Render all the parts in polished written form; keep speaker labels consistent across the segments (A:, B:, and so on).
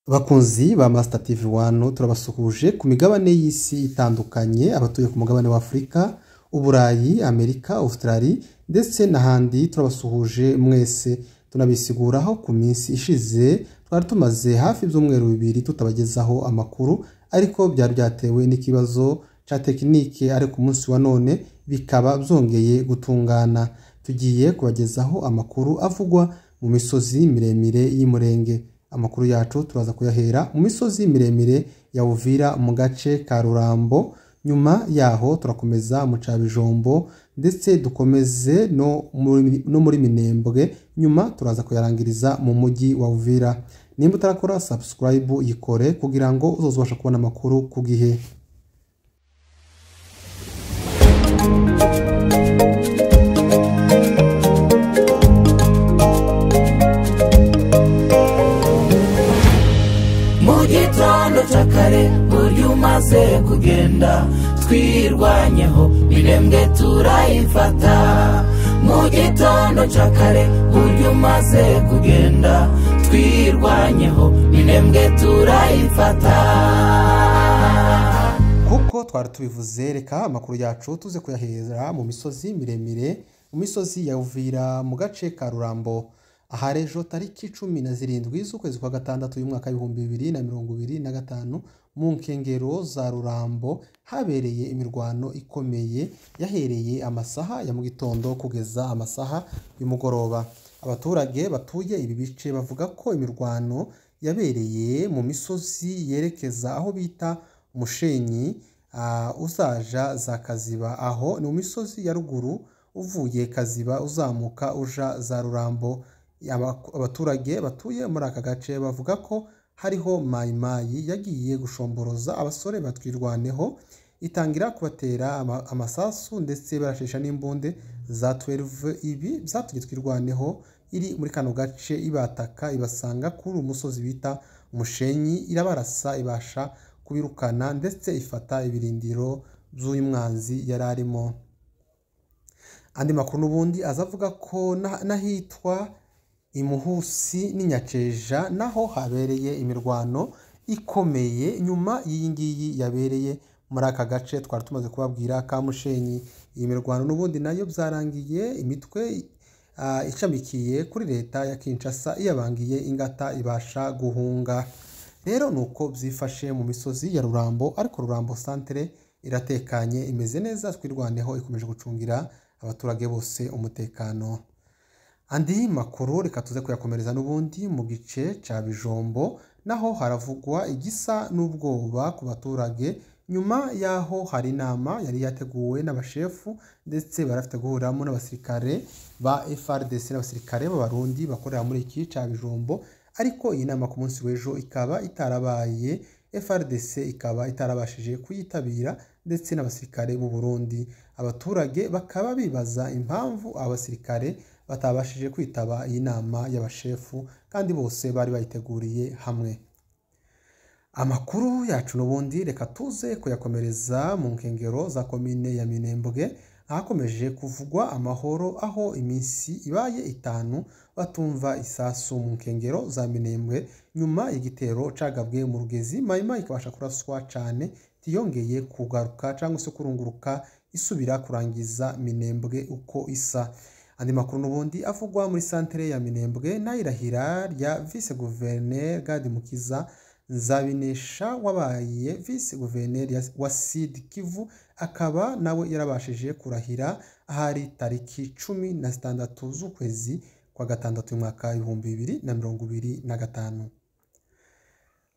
A: Bakunzi ba Master TV 1 turabasuhuje ku migabane y'isi itandukanye, abatuye ku mugabane wa Afrika, Uburayi, Amerika, Australia ndetse n'ahandi. Turabasuhuje mwese, tunabisiguraho ku minsi ishize twari tumaze hafi ibyumweru bibiri tutabagezaho amakuru, ariko byari byatewe n'ikibazo ca tekinike, ariko ku munsi wa none bikaba byongeye gutungana. Tugiye kubagezaho amakuru avugwa mu misozi miremire y'Imurenge. Amakuru yacu turaza kuyahera mu misozi miremire ya Uvira mu gace ka Rurambo, nyuma yaho turakomeza mu Cabijombo ndetse dukomeze no muri Minembwe, nyuma turaza kuyarangiriza mu mujyi wa Uvira. Nimba utarakora subscribe yikore kugira ngo uzozubasha kubona amakuru ku gihe.
B: Mugitondo cakare buryo umaze kugenda twirwanyeho Minembwe turayifata. Mugitondo cakare buryo umaze kugenda twirwanyeho Minembwe turayifata.
A: Kuko twari tubivuze, reka amakuru yacu tuze kuyahera mu misozi miremire, mu misozi ya Uvira mu gace ka Rurambo. Aharejo tariki 17 z'ukwezi kwa gatandatu y'umwaka 2025 mu nkengero za Rurambo habereye imirwano ikomeye yahereye amasaha ya mu gitondo kugeza amasaha y'umugoroba. Abaturage batuye ibi bice bavuga ko imirwano yabereye mu misozi yerekeza aho bita Mushenyi, uzaja za Kaziba. Aho ni mu misozi ya ruguru uvuye Kaziba uzamuka uja za Rurambo. Abaturage batuye muri aka gace bavuga ko hariho mayimayi yagiye gushomboroza abasore batwirwaneho, itangira kubatera amasasu ndetse barashesha n'imbunde za 12. Ibi byatumye twirwaneho iri muri kano gace ibataka ibasanga kuri umusozi bita Mushenyi, irabarasa ibasha kubirukana ndetse ifata ibirindiro by'uyu mwanzi yararimo. Andi makuru n'ubundi azavuga ko nahitwa Imuhusi n'Inyaceja naho habereye imirwano ikomeye nyuma y'iyingiyi yabereye muri aka gace twari tumaze kubabwira ka Mushenyi. Iyi mirwano n'ubundi nayo byarangiye imitwe icamikiye kuri leta ya Kinshasa iyabangiye ingata ibasha guhunga. Rero nuko byifashe mu misozi ya Rurambo, ariko Rurambo centre iratekanye imeze neza, twirwaneho ikomeje gucungira abaturage bose umutekano. Andi makuru reka tuze kuyakomereza n'ubundi mu gice ca Bijombo, naho haravugwa igisa n'ubwoba ku baturage nyuma yaho hari inama yari yateguwe n'abashefu ndetse barafite guhuriramo n'abasirikare ba FARDC n'abasirikare b'abarundi bakorera muri iki ca Bijombo. Ariko iyi nama ku munsi w'ejo ikaba itarabaye, FARDC ikaba itarabashije kuyitabira ndetse n'abasirikare b'u Burundi. Abaturage bakaba bibaza impamvu abasirikare batabashije kwitaba iyi nama y'abashefu kandi bose bari bayiteguriye hamwe. Amakuru yacu n'ubundi reka tuze kuyakomereza mu nkengero za komine ya Minembwe, hakomeje kuvugwa amahoro aho iminsi ibaye 5 batumva isasu mu nkengero za Minembwe nyuma y'igitero cagabwe mu Rugezi. Mayima ikabasha kuraswa cyane tiyongeye kugaruka cyangwa se kurunguruka isubira kurangiza Minembwe uko isa. Andi makuru n'ubundi avugwa muri centre ya Minembwe n'irahira rya vice gouverneur Gadi Mukiza Nzabinesha wabaye vice gouverneur wa Sud Kivu, akaba nawe yarabashije kurahira ahari tariki 16 z'ukwezi kwa gatandatu y'umwaka 2025.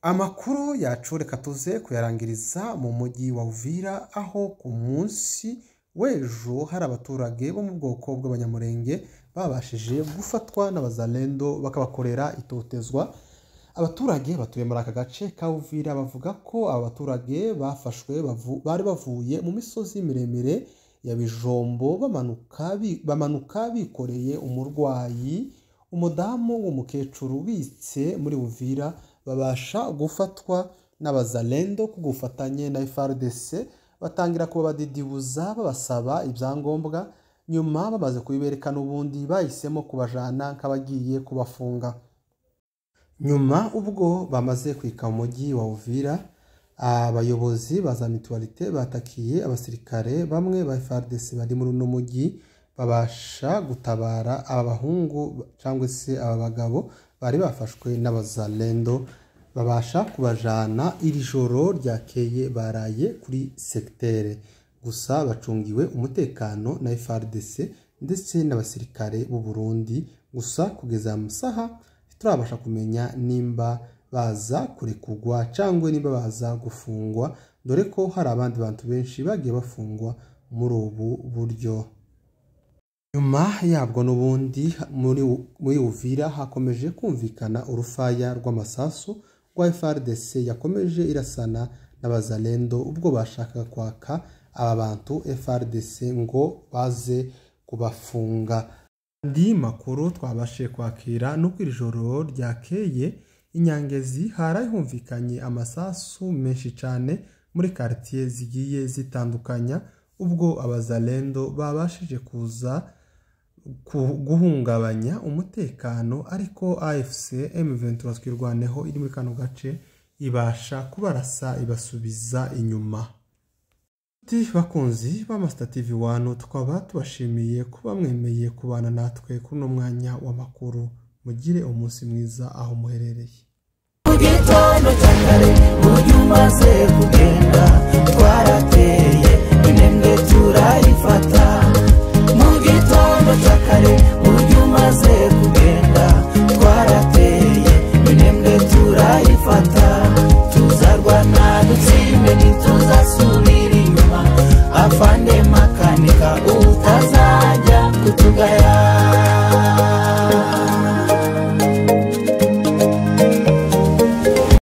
A: Amakuru yacu reka tuze kuyarangiriza mu mujyi wa Uvira, aho ku munsi w'ejo hari abaturage bo mu bwoko bw'Abanyamurenge babashije gufatwa n'abazalendo bakabakorera itotezwa. Abaturage batuye muri aka gace ka Uvira bavuga ko abaturage bafashwe bari bavuye mu misozi miremire ya Bijombo bamanuka bikoreye umurwayi, umudamu w'umukecuru bitse muri Uvira, babasha gufatwa n'abazalendo ku gufatanye na FARDC. Batangira kuba badidibuza babasaba ibyangombwa, nyuma bamaze kubibereka n'ubundi bahisemo kubajana nk'abagiye kubafunga. nyuma ubwo bamaze kwika umujyi wa Uvira, abayobozi ba za mutualite batakiye abasirikare bamwe ba FARDC bari muri uno mujyi, babasha gutabara aba bahungu cyangwa se aba bagabo bari bafashwe n'abazalendo, babasha kubajana. Iri joro ryakeye baraye kuri secteur, gusa bacungiwe umutekano na FARDC ndetse n'abasirikare b'u Burundi. Gusa kugeza amasaha turabasha kumenya nimba baza kurekugwa cyangwa nimba baza gufungwa, dore ko hari abandi bantu benshi bagiye bafungwa muri ubu buryo. Nyuma yabwo n'ubundi muri Uvira hakomeje kumvikana urufaya rw'amasasu rwa FARDC yakomeje irasana n'abazalendo ubwo bashaka kwaka aba bantu FARDC ngo baze kubafunga. Andi makuru twabashe kwakira nuko iri joro ryakeye Inyangezi haraye humvikanye amasasu menshi cyane muri quartier zigiye zitandukanya, ubwo abazalendo babashije kuza guhungabanya umutekano, ariko AFC M23 twirwaneho iri muri kano gace ibasha kubarasa ibasubiza inyuma. Bakunzi ba Master TV 1, tukaba tubashimiye kuba mwemeye kubana natwe kuri no mwanya w'amakuru. Mugire umunsi mwiza aho muherereye.